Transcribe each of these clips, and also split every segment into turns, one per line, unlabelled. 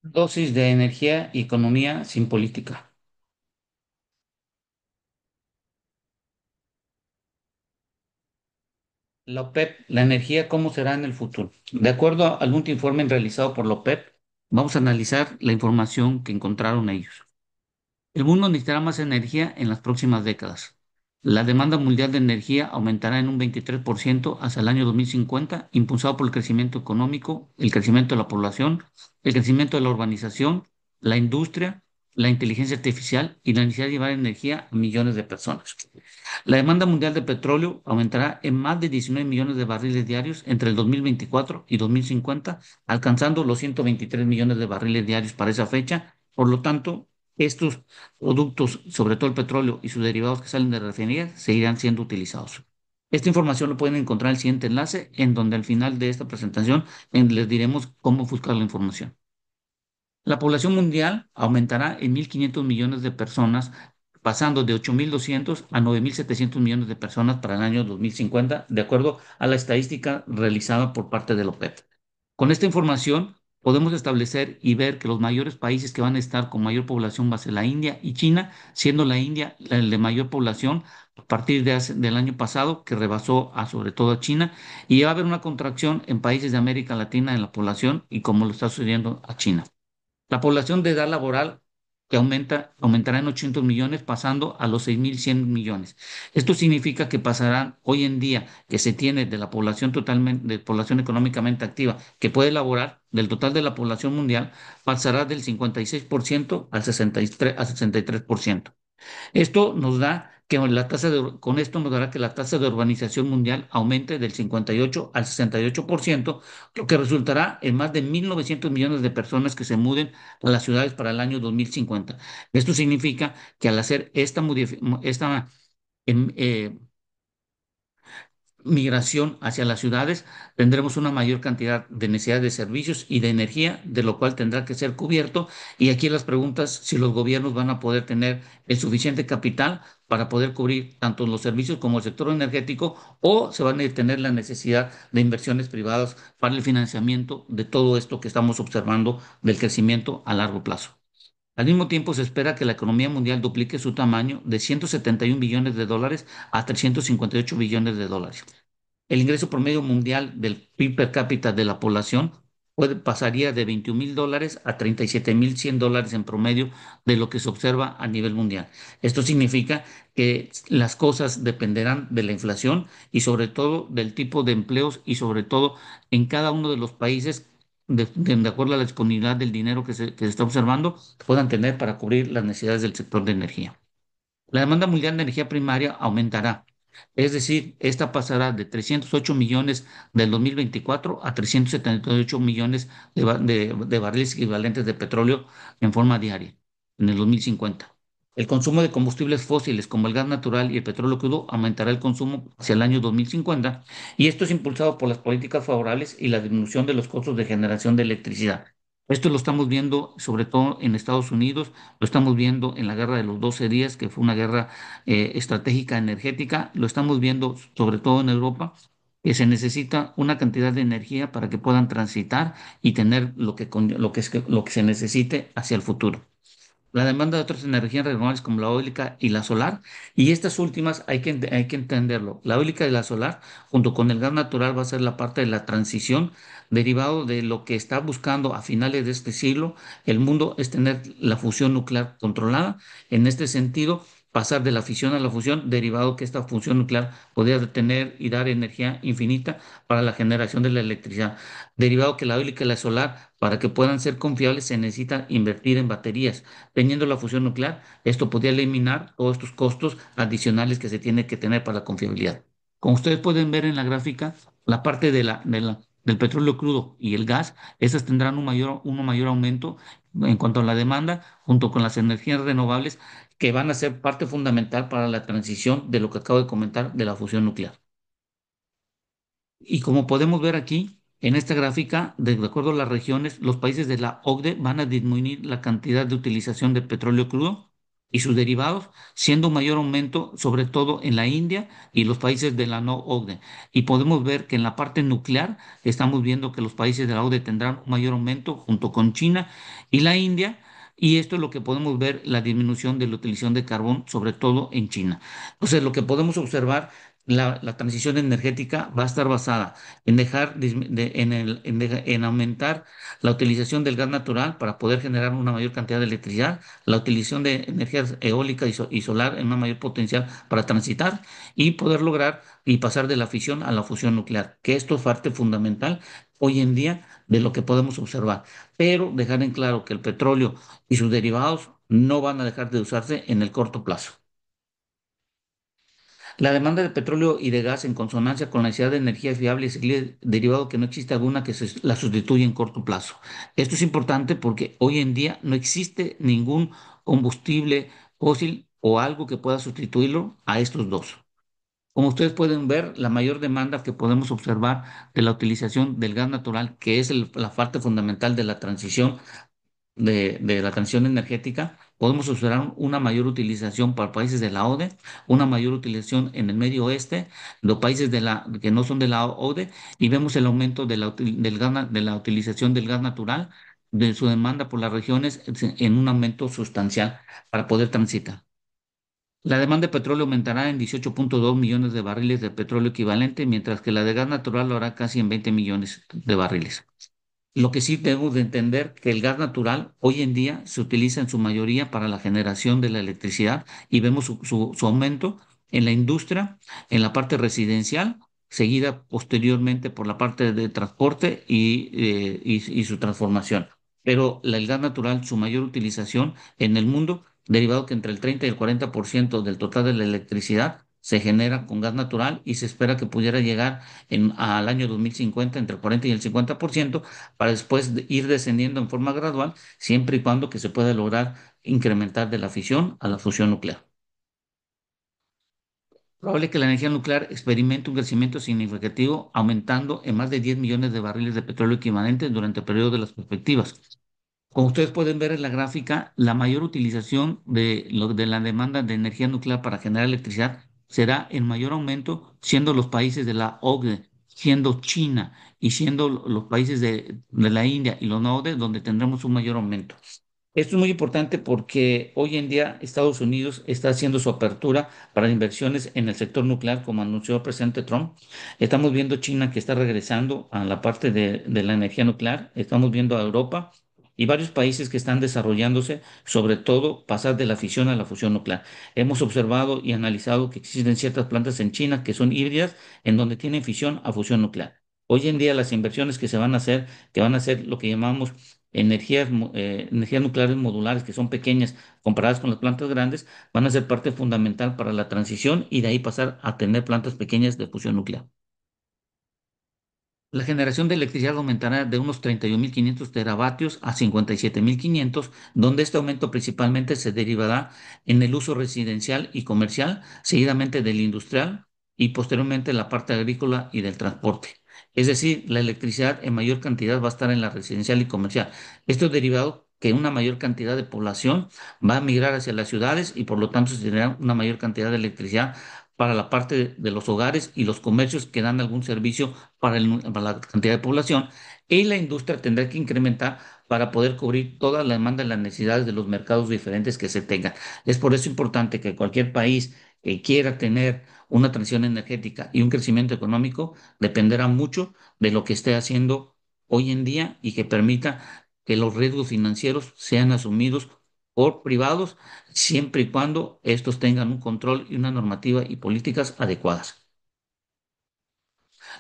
Dosis de energía y economía sin política. La OPEP, la energía, ¿cómo será en el futuro? De acuerdo al último informe realizado por la OPEP, vamos a analizar la información que encontraron ellos. El mundo necesitará más energía en las próximas décadas. La demanda mundial de energía aumentará en un 23% hasta el año 2050, impulsado por el crecimiento económico, el crecimiento de la población, el crecimiento de la urbanización, la industria, la inteligencia artificial y la necesidad de llevar energía a millones de personas. La demanda mundial de petróleo aumentará en más de 19 millones de barriles diarios entre el 2024 y 2050, alcanzando los 123 millones de barriles diarios para esa fecha. Por lo tanto, estos productos, sobre todo el petróleo y sus derivados que salen de refinerías, seguirán siendo utilizados. Esta información lo pueden encontrar en el siguiente enlace, en donde al final de esta presentación les diremos cómo buscar la información. La población mundial aumentará en 1.500 millones de personas, pasando de 8.200 a 9.700 millones de personas para el año 2050, de acuerdo a la estadística realizada por parte de la OPEP. Con esta información podemos establecer y ver que los mayores países que van a estar con mayor población va a ser la India y China, siendo la India el de mayor población a partir del año pasado, que rebasó a sobre todo a China, y va a haber una contracción en países de América Latina en la población y como lo está sucediendo a China. La población de edad laboral que aumentará en 800 millones, pasando a los 6.100 millones. Esto significa que pasarán hoy en día que se tiene de la población totalmente, de población económicamente activa que puede laborar, del total de la población mundial, pasará del 56% al 63, a 63%. Esto nos da que con esto nos dará que la tasa de urbanización mundial aumente del 58 al 68%, lo que resultará en más de 1.900 millones de personas que se muden a las ciudades para el año 2050. Esto significa que al hacer esta em, eh, migración hacia las ciudades, tendremos una mayor cantidad de necesidad de servicios y de energía, de lo cual tendrá que ser cubierto. Y aquí las preguntas, si los gobiernos van a poder tener el suficiente capital para poder cubrir tanto los servicios como el sector energético, o se van a tener la necesidad de inversiones privadas para el financiamiento de todo esto que estamos observando del crecimiento a largo plazo. Al mismo tiempo, se espera que la economía mundial duplique su tamaño de 171 billones de dólares a 358 billones de dólares. El ingreso promedio mundial del PIB per cápita de la población pasaría de 21.000 dólares a 37.100 dólares en promedio de lo que se observa a nivel mundial. Esto significa que las cosas dependerán de la inflación y sobre todo del tipo de empleos y sobre todo en cada uno de los países, de acuerdo a la disponibilidad del dinero que se está observando, puedan tener para cubrir las necesidades del sector de energía. La demanda mundial de energía primaria aumentará. Es decir, esta pasará de 308 millones del 2024 a 378 millones de barriles equivalentes de petróleo en forma diaria en el 2050. El consumo de combustibles fósiles como el gas natural y el petróleo crudo aumentará el consumo hacia el año 2050, y esto es impulsado por las políticas favorables y la disminución de los costos de generación de electricidad. Esto lo estamos viendo sobre todo en Estados Unidos, lo estamos viendo en la guerra de los 12 días, que fue una guerra estratégica energética. Lo estamos viendo sobre todo en Europa, que se necesita una cantidad de energía para que puedan transitar y tener lo que se necesite hacia el futuro. La demanda de otras energías renovables como la eólica y la solar, y estas últimas hay que entenderlo. La eólica y la solar, junto con el gas natural, va a ser la parte de la transición derivado de lo que está buscando a finales de este siglo el mundo, es tener la fusión nuclear controlada. En este sentido, pasar de la fisión a la fusión, derivado que esta fusión nuclear podría tener y dar energía infinita para la generación de la electricidad. Derivado que la eólica y la solar, para que puedan ser confiables, se necesita invertir en baterías. Teniendo la fusión nuclear, esto podría eliminar todos estos costos adicionales que se tiene que tener para la confiabilidad. Como ustedes pueden ver en la gráfica, la parte del petróleo crudo y el gas, esas tendrán un mayor aumento en cuanto a la demanda, junto con las energías renovables, que van a ser parte fundamental para la transición de lo que acabo de comentar de la fusión nuclear. Y como podemos ver aquí, en esta gráfica, de acuerdo a las regiones, los países de la OCDE van a disminuir la cantidad de utilización de petróleo crudo, y sus derivados, siendo un mayor aumento sobre todo en la India y los países de la no OCDE. Y podemos ver que en la parte nuclear estamos viendo que los países de la OCDE tendrán un mayor aumento junto con China y la India. Y esto es lo que podemos ver, la disminución de la utilización de carbón, sobre todo en China. Entonces, lo que podemos observar, la transición energética va a estar basada en dejar, en aumentar la utilización del gas natural para poder generar una mayor cantidad de electricidad, la utilización de energías eólica y solar en una mayor potencial para transitar y poder lograr y pasar de la fisión a la fusión nuclear, que esto es parte fundamental hoy en día de lo que podemos observar. Pero dejar en claro que el petróleo y sus derivados no van a dejar de usarse en el corto plazo. La demanda de petróleo y de gas en consonancia con la necesidad de energía fiable y derivado que no existe alguna que la sustituya en corto plazo. Esto es importante porque hoy en día no existe ningún combustible fósil o algo que pueda sustituirlo a estos dos. Como ustedes pueden ver, la mayor demanda que podemos observar de la utilización del gas natural, que es la parte fundamental de la transición de la transición energética, podemos observar una mayor utilización para países de la ODE, una mayor utilización en el Medio Oeste, los países que no son de la ODE, y vemos el aumento de la utilización del gas natural, de su demanda por las regiones en un aumento sustancial para poder transitar. La demanda de petróleo aumentará en 18.2 millones de barriles de petróleo equivalente, mientras que la de gas natural lo hará casi en 20 millones de barriles. Lo que sí tenemos de entender que el gas natural hoy en día se utiliza en su mayoría para la generación de la electricidad y vemos su aumento en la industria, en la parte residencial, seguida posteriormente por la parte de transporte y su transformación. Pero el gas natural, su mayor utilización en el mundo, derivado que entre el 30 y el 40% del total de la electricidad se genera con gas natural y se espera que pudiera llegar al año 2050 entre el 40 y el 50% para después ir descendiendo en forma gradual, siempre y cuando que se pueda lograr incrementar de la fisión a la fusión nuclear. Probable que la energía nuclear experimente un crecimiento significativo, aumentando en más de 10 millones de barriles de petróleo equivalentes durante el periodo de las perspectivas. Como ustedes pueden ver en la gráfica, la mayor utilización de la demanda de energía nuclear para generar electricidad será en mayor aumento, siendo los países de la OCDE, siendo China y siendo los países de la India y los no OCDE, donde tendremos un mayor aumento. Esto es muy importante porque hoy en día Estados Unidos está haciendo su apertura para inversiones en el sector nuclear, como anunció el presidente Trump. Estamos viendo China que está regresando a la parte de la energía nuclear. Estamos viendo a Europa y varios países que están desarrollándose, sobre todo pasar de la fisión a la fusión nuclear. Hemos observado y analizado que existen ciertas plantas en China que son híbridas, en donde tienen fisión a fusión nuclear. Hoy en día las inversiones que se van a hacer, que van a ser lo que llamamos energías nucleares modulares, que son pequeñas comparadas con las plantas grandes, van a ser parte fundamental para la transición y de ahí pasar a tener plantas pequeñas de fusión nuclear. La generación de electricidad aumentará de unos 31.500 teravatios a 57.500, donde este aumento principalmente se derivará en el uso residencial y comercial, seguidamente del industrial y posteriormente la parte agrícola y del transporte. Es decir, la electricidad en mayor cantidad va a estar en la residencial y comercial. Esto es derivado que una mayor cantidad de población va a migrar hacia las ciudades y por lo tanto se tendrá una mayor cantidad de electricidad para la parte de los hogares y los comercios que dan algún servicio para la cantidad de población, y la industria tendrá que incrementar para poder cubrir toda la demanda y las necesidades de los mercados diferentes que se tengan. Es por eso importante que cualquier país que quiera tener una transición energética y un crecimiento económico dependerá mucho de lo que esté haciendo hoy en día y que permita que los riesgos financieros sean asumidos por privados siempre y cuando estos tengan un control y una normativa y políticas adecuadas.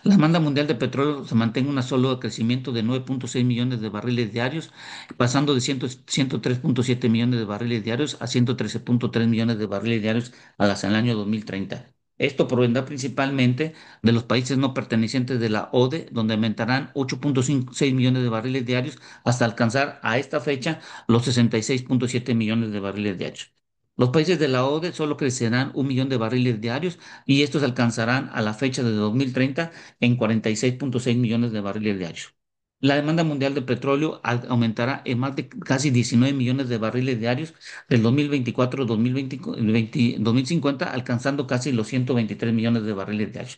La demanda mundial de petróleo se mantiene un solo crecimiento de 9.6 millones de barriles diarios, pasando de 103.7 millones de barriles diarios a 113.3 millones de barriles diarios hasta el año 2030. Esto provendrá principalmente de los países no pertenecientes de la ODE, donde aumentarán 8.6 millones de barriles diarios hasta alcanzar a esta fecha los 66.7 millones de barriles diarios. Los países de la ODE solo crecerán 1 millón de barriles diarios y estos alcanzarán a la fecha de 2030 en 46.6 millones de barriles diarios. La demanda mundial de petróleo aumentará en más de casi 19 millones de barriles diarios del 2024 2050, alcanzando casi los 123 millones de barriles diarios.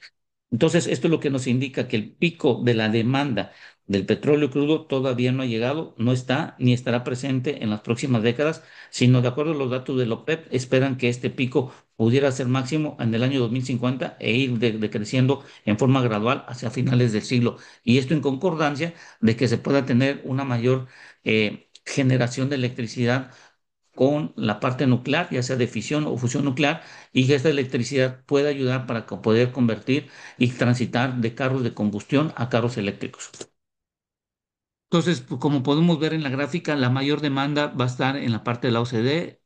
Entonces, esto es lo que nos indica que el pico de la demanda del petróleo crudo todavía no ha llegado, no está ni estará presente en las próximas décadas, sino de acuerdo a los datos de la OPEP, esperan que este pico pudiera ser máximo en el año 2050 e ir decreciendo en forma gradual hacia finales del siglo. Y esto en concordancia de que se pueda tener una mayor generación de electricidad con la parte nuclear, ya sea de fisión o fusión nuclear, y que esta electricidad pueda ayudar para poder convertir y transitar de carros de combustión a carros eléctricos. Entonces, pues, como podemos ver en la gráfica, la mayor demanda va a estar en la parte de la OCDE.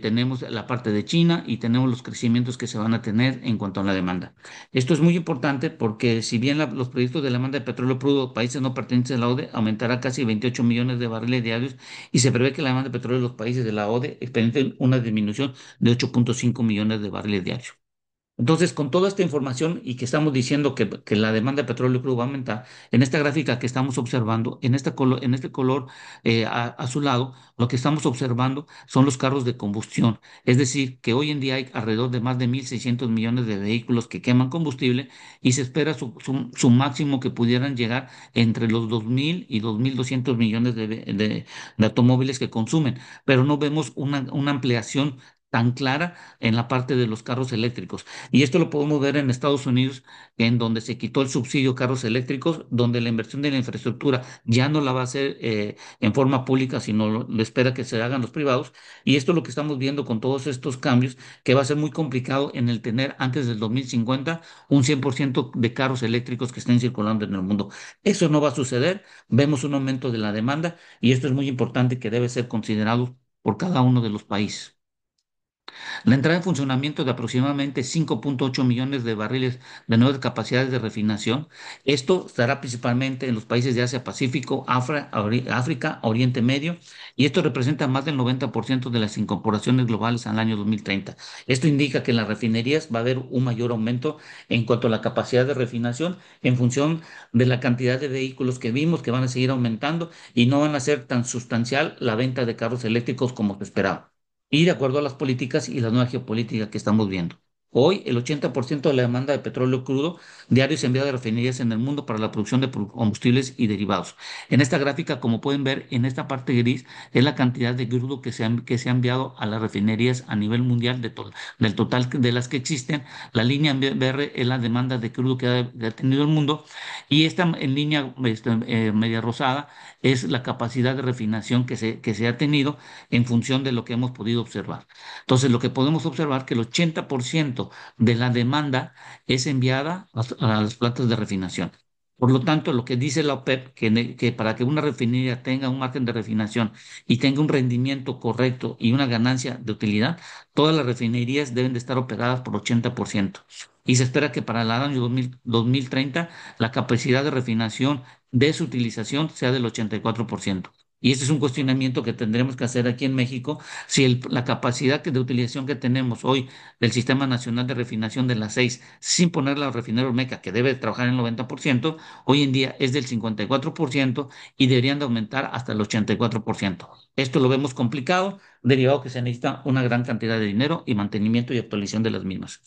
Tenemos la parte de China y tenemos los crecimientos que se van a tener en cuanto a la demanda. Esto es muy importante porque si bien los proyectos de la demanda de petróleo crudo, países no pertenecientes a la ODE, aumentará casi 28 millones de barriles diarios y se prevé que la demanda de petróleo de los países de la ODE experimente una disminución de 8,5 millones de barriles diarios. Entonces, con toda esta información y que estamos diciendo que la demanda de petróleo crudo va a aumentar, en esta gráfica que estamos observando, en este color azulado, lo que estamos observando son los carros de combustión. Es decir, que hoy en día hay alrededor de más de 1.600 millones de vehículos que queman combustible y se espera su máximo que pudieran llegar entre los 2.000 y 2.200 millones de automóviles que consumen. Pero no vemos una ampliación tan clara en la parte de los carros eléctricos. Y esto lo podemos ver en Estados Unidos, en donde se quitó el subsidio a carros eléctricos, donde la inversión de la infraestructura ya no la va a hacer en forma pública, sino lo espera que se hagan los privados. Y esto es lo que estamos viendo con todos estos cambios, que va a ser muy complicado en el tener antes del 2050 un 100% de carros eléctricos que estén circulando en el mundo. Eso no va a suceder. Vemos un aumento de la demanda y esto es muy importante que debe ser considerado por cada uno de los países. La entrada en funcionamiento de aproximadamente 5,8 millones de barriles de nuevas capacidades de refinación. Esto estará principalmente en los países de Asia-Pacífico, África, Oriente Medio, y esto representa más del 90% de las incorporaciones globales al año 2030. Esto indica que en las refinerías va a haber un mayor aumento en cuanto a la capacidad de refinación en función de la cantidad de vehículos que vimos que van a seguir aumentando y no van a ser tan sustancial la venta de carros eléctricos como se esperaba y de acuerdo a las políticas y la nueva geopolítica que estamos viendo. Hoy, el 80% de la demanda de petróleo crudo diario se envía de refinerías en el mundo para la producción de combustibles y derivados. En esta gráfica, como pueden ver, en esta parte gris es la cantidad de crudo que se ha enviado a las refinerías a nivel mundial del total de las que existen. La línea verde es la demanda de crudo que ha tenido el mundo y esta en línea media rosada es la capacidad de refinación que se ha tenido en función de lo que hemos podido observar. Entonces, lo que podemos observar que el 80% de la demanda es enviada a las plantas de refinación. Por lo tanto, lo que dice la OPEP, que para que una refinería tenga un margen de refinación y tenga un rendimiento correcto y una ganancia de utilidad, todas las refinerías deben de estar operadas por 80%. Y se espera que para el año 2030 la capacidad de refinación de su utilización sea del 84%. Y este es un cuestionamiento que tendremos que hacer aquí en México, si la capacidad de utilización que tenemos hoy del Sistema Nacional de Refinación de las seis, sin poner la refinera Olmeca, que debe trabajar en el 90%, hoy en día es del 54% y deberían de aumentar hasta el 84%. Esto lo vemos complicado, derivado que se necesita una gran cantidad de dinero y mantenimiento y actualización de las mismas.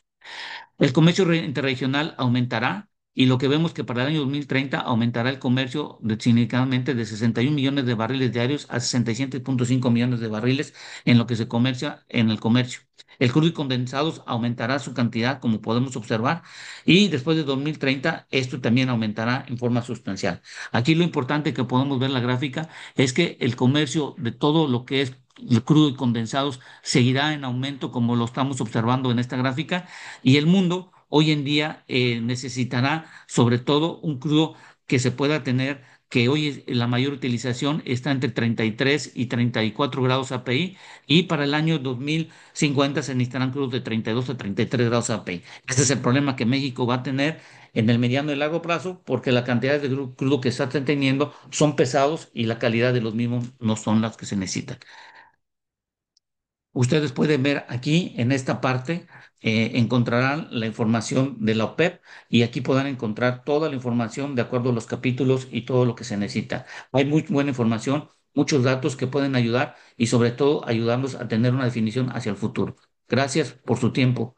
El comercio interregional aumentará y lo que vemos que para el año 2030 aumentará el comercio significativamente de 61 millones de barriles diarios a 67,5 millones de barriles en lo que se comercia en el comercio. El crudo y condensados aumentará su cantidad, como podemos observar, y después de 2030 esto también aumentará en forma sustancial. Aquí lo importante que podemos ver en la gráfica es que el comercio de todo lo que es el crudo y condensados seguirá en aumento como lo estamos observando en esta gráfica y el mundo hoy en día necesitará sobre todo un crudo que se pueda tener, que hoy la mayor utilización está entre 33 y 34 grados API y para el año 2050 se necesitarán crudos de 32 a 33 grados API. Este es el problema que México va a tener en el mediano y largo plazo porque la cantidad de crudo que está teniendo son pesados y la calidad de los mismos no son las que se necesitan. Ustedes pueden ver aquí en esta parte encontrarán la información de la OPEP y aquí podrán encontrar toda la información de acuerdo a los capítulos y todo lo que se necesita. Hay muy buena información, muchos datos que pueden ayudar y sobre todo ayudarnos a tener una definición hacia el futuro. Gracias por su tiempo.